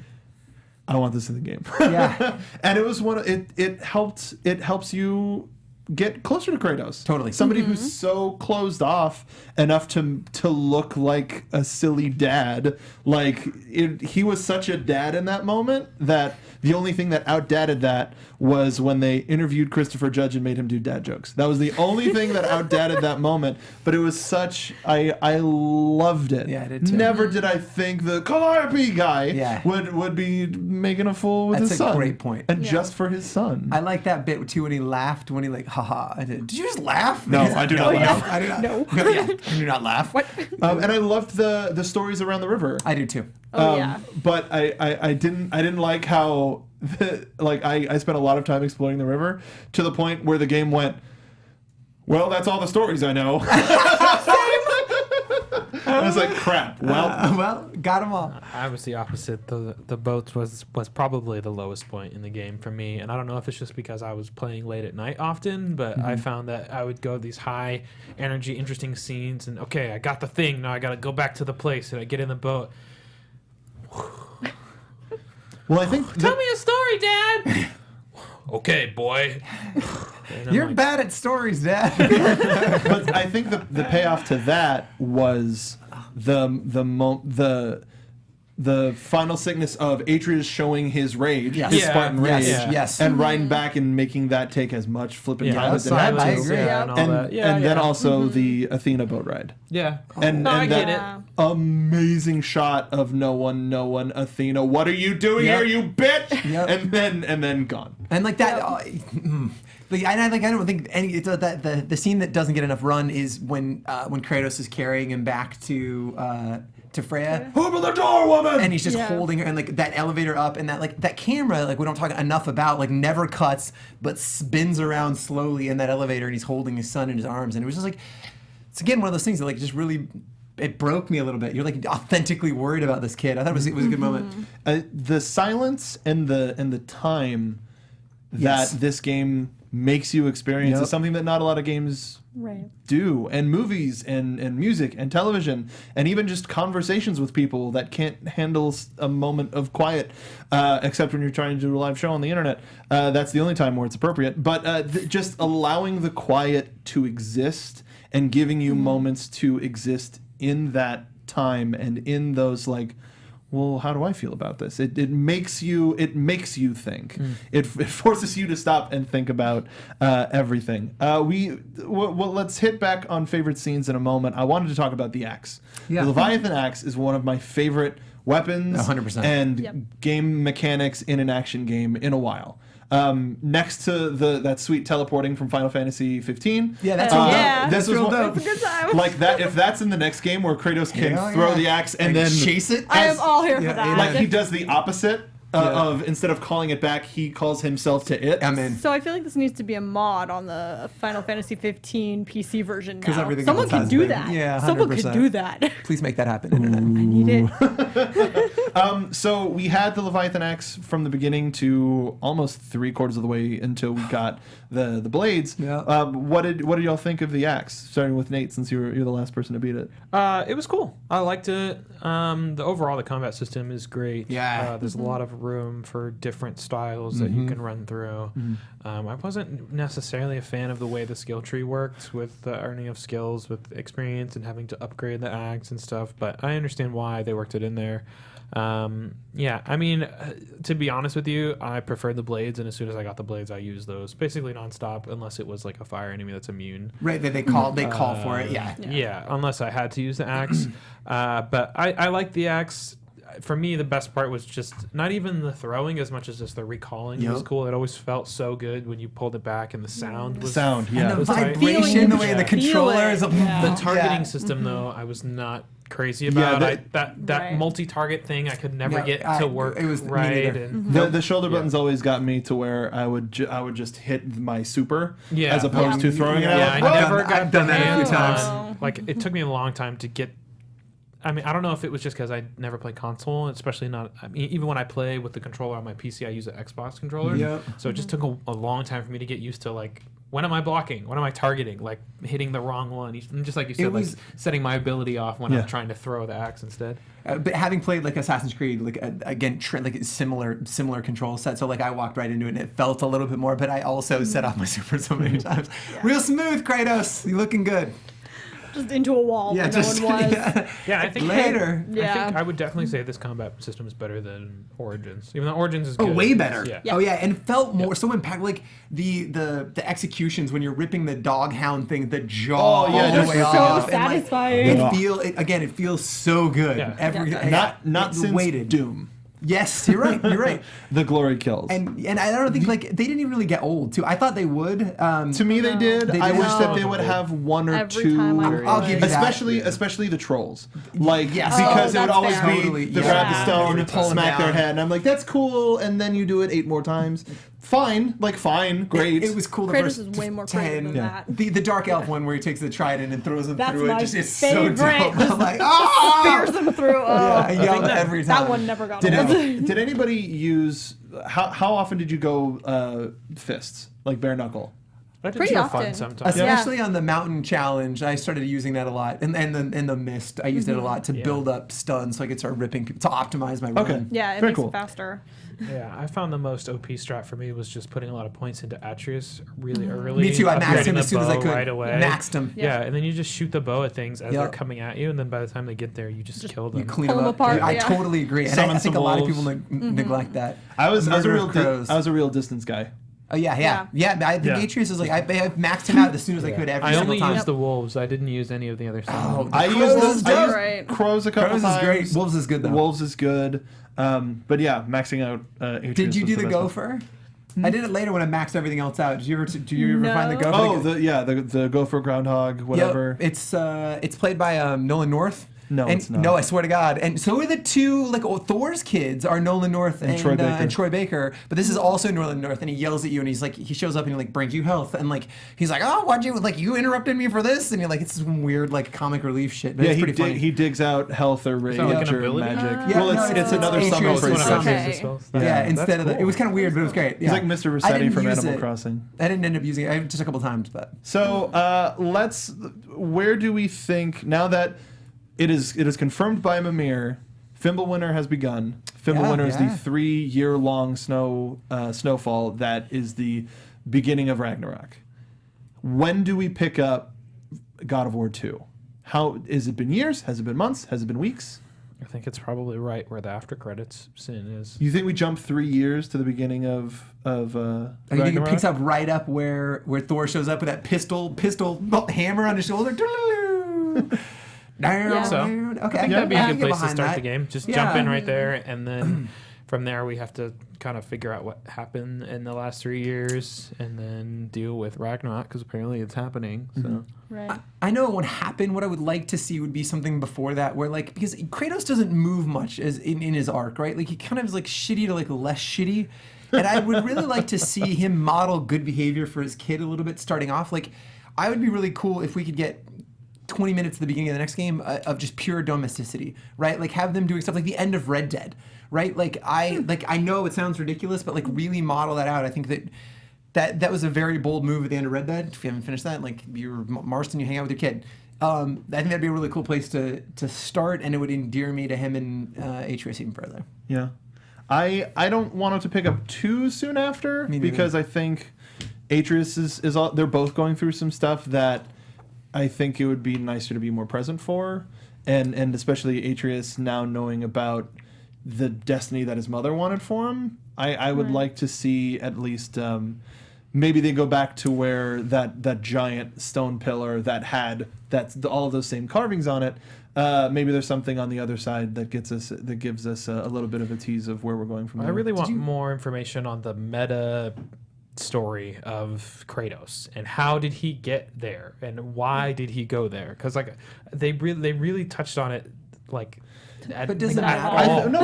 I want this in the game. Yeah. And it was it helps you get closer to Kratos. Totally. Somebody who's so closed off enough to look like a silly dad. Like he was such a dad in that moment that the only thing that outdadded that was when they interviewed Christopher Judge and made him do dad jokes. That was the only thing that outdadded that moment. But it was such I loved it. Yeah, I did too. Never did I think the Calliope guy would be making a fool with That's his a son. great point. And just for his son. I like that bit too when he laughed, when he like, haha. Did you just laugh? No, I do not laugh. I do not. No. Yeah, I do not laugh. What? And I loved the stories around the river. I do too. But I didn't like how I spent a lot of time exploring the river to the point where the game went, well, that's all the stories I know. I was like, crap. Well, got them all. I was the opposite. The boats was probably the lowest point in the game for me, and I don't know if it's just because I was playing late at night often, but I found that I would go to these high energy, interesting scenes, and okay, I got the thing. Now I got to go back to the place, and I get in the boat. Well, I think Tell me a story, Dad. Okay, boy. You're bad at stories, Dad. but I think the payoff to that was the final sickness of Atreus showing his rage, his Spartan rage, yes. and riding back and making that take as much flipping time as it had to. I agree. And then also the Athena boat ride. Yeah. And I that get it. amazing shot of no one, Athena, what are you doing here, you bitch? Yep. And then gone. And like that. I don't think any. It's the scene that doesn't get enough run is when Kratos is carrying him back to Freya. Open the door, woman! And he's just holding her, and like that elevator up, and that camera, like we don't talk enough about, like never cuts, but spins around slowly in that elevator, and he's holding his son in his arms, and it was just like, it's again one of those things that like just really, it broke me a little bit. You're like authentically worried about this kid. I thought it was a good moment. The silence and the time that this game makes you experience is something that not a lot of games do, and movies and music and television and even just conversations with people that can't handle a moment of quiet, except when you're trying to do a live show on the internet. That's the only time where it's appropriate. But just allowing the quiet to exist and giving you moments to exist in that time and in those like, well, how do I feel about this? It makes you think. It forces you to stop and think about everything. Well, let's hit back on favorite scenes in a moment. I wanted to talk about the axe. Yeah. The Leviathan axe is one of my favorite weapons 100%. and game mechanics in an action game in a while. Next to that sweet teleporting from Final Fantasy 15. Yeah, that's real dope. This was real one, dope. It's a good time. like that. If that's in the next game where Kratos can throw the axe and then chase it. I am all here for that. like he does the opposite of instead of calling it back, he calls himself to it. I'm in. So I feel like this needs to be a mod on the Final Fantasy 15 PC version now. Everything Someone else could has do been. that. Yeah, 100%. Someone could do that. Please make that happen, Internet. I need it. So we had the Leviathan axe from the beginning to almost 3/4 of the way until we got the blades. Yeah. What did y'all think of the axe? Starting with Nate, since you're the last person to beat it. It was cool. I liked it. The combat system is great. Yeah. There's a lot of room for different styles that you can run through. I wasn't necessarily a fan of the way the skill tree worked with the earning of skills with experience and having to upgrade the axe and stuff, but I understand why they worked it in there. I mean, to be honest with you, I preferred the blades, and as soon as I got the blades, I used those basically nonstop, unless it was like a fire enemy that's immune. Right, they call for it. Yeah, unless I had to use the axe. But I like the axe. For me, the best part was just not even the throwing as much as just the recalling. It was cool. It always felt so good when you pulled it back, and the sound was And the was tight. vibration, the way the Yeah. controller is. The targeting system, though, I was not crazy about. That Right. multi-target thing I could never get to work it was me right. neither. And The shoulder buttons always got me to where I would just hit my super Yeah. as opposed to throwing it yeah, out. I never got I've done the that a few hands times. on- Like it took me a long time to get. I mean, I don't know if it was just because I never played console, especially not. I mean, even when I play with the controller on my PC, I use an Xbox controller. Yep. So it just took a long time for me to get used to like, when am I blocking? When am I targeting? Like hitting the wrong one. And just like you said, like setting my ability off when I'm trying to throw the axe instead. But having played like Assassin's Creed, like again, like similar control set, so like I walked right into it and it felt a little bit more. But I also set off my super so many times. Real smooth, Kratos. You looking good? Just into a wall where no one was. Yeah, I think later. Yeah. I think I would definitely say this combat system is better than Origins. Even though Origins is good. Oh, way better. Yeah. Oh yeah, and it felt more so impactful. Like the executions when you're ripping the dog hound thing, the jaw all the way so off. and, like, satisfying. it feels so good. Yeah. Every Not since weighted. Doom. Yes, you're right. You're right. The glory kills. And I don't think like they didn't even really get old too. I thought they would. To me, they did. They I did. wish that they No. would have one or Every two. time I I'll give you that. Especially the trolls. Like Yes. because it would that's always fair. be Totally, the yeah. grab the You stone, would pull 'em smack their down. head, and I'm like, that's cool. And then you do it 8 more times. Fine, great. It was cool. The Kratos first is way more 10. creative than that. The dark elf one where he takes the trident and throws them That's through my it. It's favorite. so dope. I'm like, oh! Spears them through. I yelled every time. That one never got Did, old. did anybody use? How often did you go fists, like bare knuckle? But Pretty it's often. fun sometimes. Especially on the mountain challenge, I started using that a lot, and the mist, I used it a lot to build up stuns so I could start ripping to optimize my run. Okay. Yeah, it Very makes cool. it faster. Yeah, I found the most OP strat for me was just putting a lot of points into Atreus really early. Me too. I maxed upgrading him the as soon as I bow could. Right away. Maxed him. Yeah, and then you just shoot the bow at things as Yep. they're coming at you, and then by the time they get there, you just kill them. You clean Pull them them up. apart, I yeah. totally agree, and Summon I think a some lot of wolves. people neglect that. I was a Murder real of crows. I was a real distance guy. Oh yeah. I think Yeah. Atreus is like I maxed him out as soon as I could every I single only time. used the wolves. I didn't use any of the other stuff. Oh, I Crows is used dope. Right. crows a couple Crows is times. great. Wolves is good though. Wolves is good. But yeah, maxing out. Atreus Did you was do the best one. gopher? I did it later when I maxed everything else out. Did you ever find the No. gopher? Oh, the gopher groundhog, whatever. Yep. It's played by Nolan North. No, and, it's not. No, I swear to God. And so are the two, like, Thor's kids are Nolan North and Troy Baker. But this is also Nolan North, and he yells at you, and he's like, he shows up and he like brings you health, and like he's like, oh, why'd you you interrupted me for this? And you're like, it's some weird like comic relief shit. But Yeah, it's pretty funny. he digs out health or rage that like an or ability? magic. Yeah, well, no, it's another Atreus summon is for his one of stuff. his- Okay. Yeah, that's instead of cool. it was kind of weird, but it was great. He's Yeah. like Mr. I Rossetti didn't from use Animal it. Crossing. I didn't end up using it just a couple times, but So where do we think now that it is confirmed by Mimir, Fimbulwinter has begun. Fimbulwinter is the 3-year-long snowfall that is the beginning of Ragnarok. When do we pick up God of War 2? How has it been years? Has it been months? Has it been weeks? I think it's probably right where the after credits scene is. You think we jump 3 years to the beginning of I think it Ragnarok? picks up right up where Thor shows up with that pistol hammer on his shoulder. Yeah. So, Okay, I think that'd be a I good can get place to behind start that. the game. Just Yeah. jump in right there, and then from there we have to kind of figure out what happened in the last 3 years and then deal with Ragnarok because apparently it's happening. So Right. I know it won't happen. What I would like to see would be something before that where like, because Kratos doesn't move much as in his arc, right? Like he kind of is like shitty to like less shitty. And I would really like to see him model good behavior for his kid a little bit starting off. Like I would be really cool if we could get 20 minutes at the beginning of the next game of just pure domesticity, right? Like have them doing stuff like the end of Red Dead, right? Like I know it sounds ridiculous, but like really model that out. I think that was a very bold move at the end of Red Dead. If you haven't finished that, like you're Marston, you hang out with your kid. I think that'd be a really cool place to start, and it would endear me to him and Atreus even further. Yeah. I don't want him to pick up too soon after because I think Atreus is all, they're both going through some stuff that I think it would be nicer to be more present for, and especially Atreus now knowing about the destiny that his mother wanted for him. I would like to see at least maybe they go back to where that giant stone pillar that had all of those same carvings on it. Maybe there's something on the other side that gives us a little bit of a tease of where we're going from there. I really want more information on the meta story of Kratos and how did he get there and why did he go there? Because like they really touched on it like. But does it matter?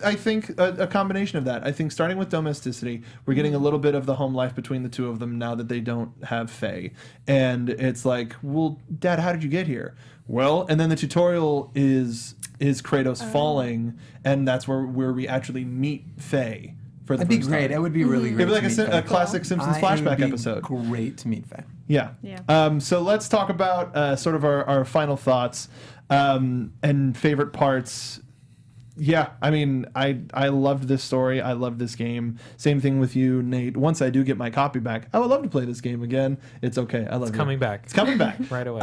I think a combination of that. I think starting with domesticity, we're getting a little bit of the home life between the two of them now that they don't have Faye. And it's like, well, Dad, how did you get here? Well, and then the tutorial is Kratos falling, and that's where we actually meet Faye. That'd be great. It would be really great. It'd be like a classic Simpsons flashback episode. Great to meet Faye. Yeah. So let's talk about sort of our final thoughts and favorite parts. Yeah, I mean, I loved this story. I loved this game. Same thing with you, Nate. Once I do get my copy back, I would love to play this game again. It's okay. I love it. It's coming back. It's coming back right away.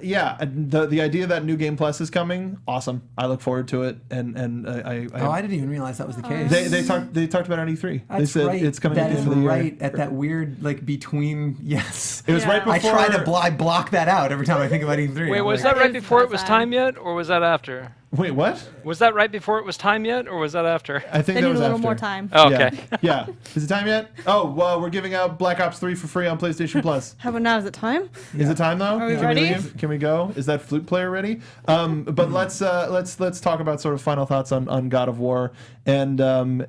Yeah, the idea that New Game Plus is coming, awesome. I look forward to it. And I didn't even realize that was the case. They talked about it on E3. That's they said right. it's coming at the end of the year. Right at that weird like between. Yes, it was right before. I try to block that out every time I think about E3. Wait, was that right before it was time yet, or was that after? Wait, what? Was that right before it was time yet, or was that after? I think they that need was a little after. more time. Oh, okay. Yeah. Is it time yet? Oh, well, we're giving out Black Ops 3 for free on PlayStation Plus. How about now? Is it time? Is it time though? Are we Can ready? we leave? Can we go? Is that flute player ready? But let's talk about sort of final thoughts on God of War, and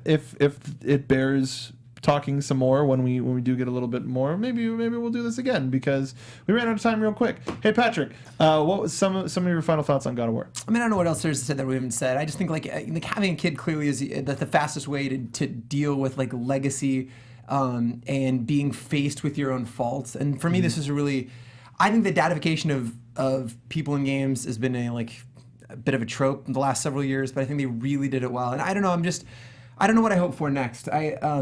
if it bears talking some more when we do get a little bit more, maybe we'll do this again because we ran out of time real quick. Hey Patrick, what was some of your final thoughts on God of War? I mean, I don't know what else there's to say that we haven't said. I just think like having a kid clearly is the fastest way to deal with like legacy and being faced with your own faults. And for me, this is I think the datification of people in games has been a bit of a trope in the last several years, but I think they really did it well. And I don't know, I don't know what I hope for next.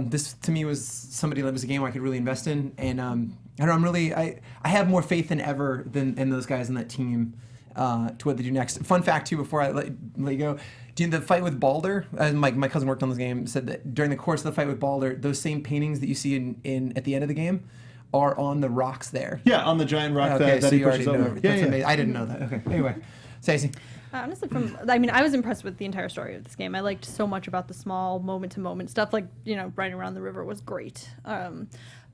This to me was somebody that was a game I could really invest in, and I don't know. I have more faith than ever in those guys in that team to what they do next. Fun fact too, before I let you go, the fight with Baldur. My cousin worked on this game. Said that during the course of the fight with Baldur, those same paintings that you see in at the end of the game are on the rocks there. Yeah, on the giant rock that he you pushes already know. over. That's amazing. I didn't know that. Okay. Anyway, Stacey. Honestly, I was impressed with the entire story of this game. I liked so much about the small moment-to-moment stuff, like, riding around the river was great.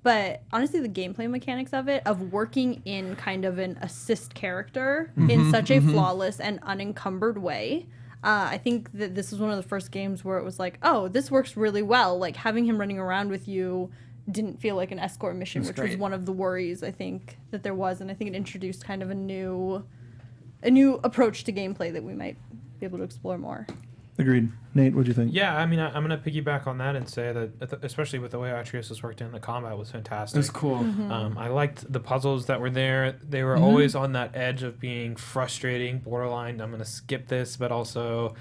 But honestly, the gameplay mechanics of it, of working in kind of an assist character in such a flawless and unencumbered way, I think that this was one of the first games where it was like, oh, this works really well. Like, having him running around with you didn't feel like an escort mission, which was one of the worries, I think, that there was. And I think it introduced kind of a new approach to gameplay that we might be able to explore more. Agreed. Nate, what do you think? Yeah, I mean, I'm going to piggyback on that and say that, especially with the way Atreus was worked in, the combat was fantastic. It was cool. I liked the puzzles that were there. They were always on that edge of being frustrating, borderline, I'm going to skip this, but also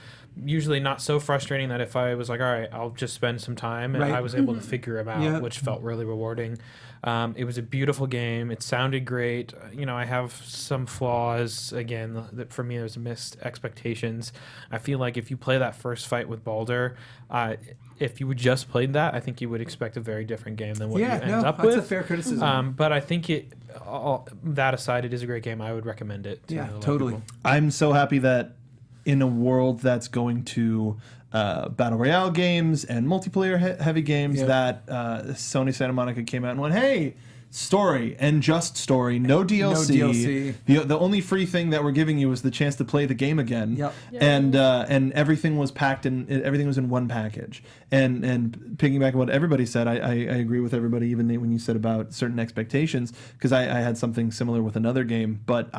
usually not so frustrating that if I was like, all right, I'll just spend some time, and I was able to figure them out, which felt really rewarding. It was a beautiful game. It sounded great. I have some flaws. Again, that for me, there's missed expectations. I feel like if you play that first fight with Baldur, if you just played that, I think you would expect a very different game than what you end up with. That's a fair criticism. But I think that aside, it is a great game. I would recommend it. To a lot of totally. people. I'm so happy that in a world that's going to battle royale games and multiplayer heavy games that Sony Santa Monica came out and went, hey, story and just story, no DLC. No DLC. The only free thing that we're giving you was the chance to play the game again. Yep. And everything was packed in. Everything was in one package. And piggyback on what everybody said, I agree with everybody, even when you said about certain expectations, because I had something similar with another game, but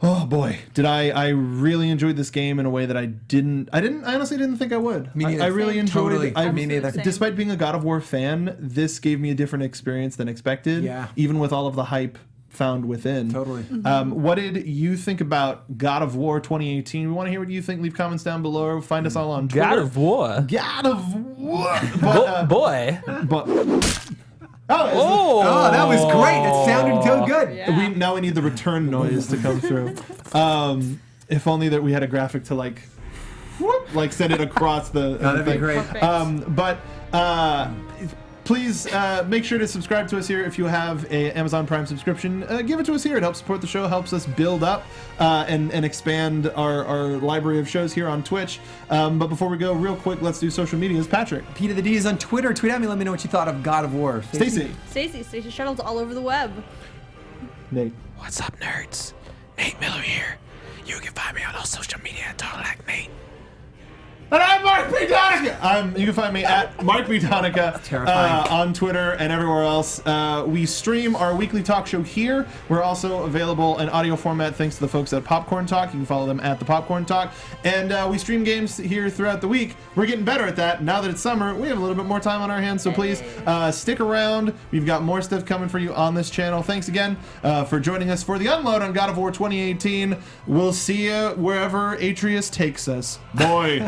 oh boy, did I really enjoyed this game in a way that I honestly didn't think I would. I really enjoyed it. Me neither. Despite being a God of War fan, this gave me a different experience than expected. Yeah. Even with all of the hype found within. Totally. What did you think about God of War 2018? We want to hear what you think. Leave comments down below. Find us all on Twitter. God of War. God of War. But, boy. But... Oh, that was great. It sounded so good. Yeah. Now we need the return noise to come through. If only that we had a graphic to like send it across the that'd be thing. great. Please make sure to subscribe to us here if you have a Amazon Prime subscription. Give it to us here. It helps support the show, helps us build up and expand our library of shows here on Twitch. But before we go, real quick, let's do social medias. Patrick. Peter the Dees on Twitter. Tweet at me. Let me know what you thought of God of War. Stacey. Stacey Shuttles all over the web. Nate. What's up, nerds? Nate Miller here. You can find me on all social media at Nate. And I'm Mark B. Donica. You can find me at Mark B. Donica on Twitter and everywhere else. We stream our weekly talk show here. We're also available in audio format thanks to the folks at Popcorn Talk. You can follow them at the Popcorn Talk. And we stream games here throughout the week. We're getting better at that. Now that it's summer, we have a little bit more time on our hands, so please stick around. We've got more stuff coming for you on this channel. Thanks again for joining us for the Unload on God of War 2018. We'll see you wherever Atreus takes us. Boy.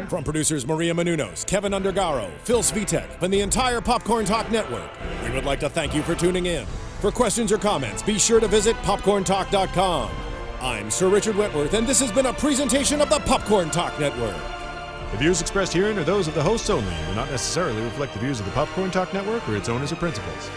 From producers Maria Menounos, Kevin Undergaro, Phil Svitek, and the entire Popcorn Talk Network, we would like to thank you for tuning in. For questions or comments, be sure to visit popcorntalk.com. I'm Sir Richard Wentworth, and this has been a presentation of the Popcorn Talk Network. The views expressed herein are those of the hosts only and do not necessarily reflect the views of the Popcorn Talk Network or its owners or principals.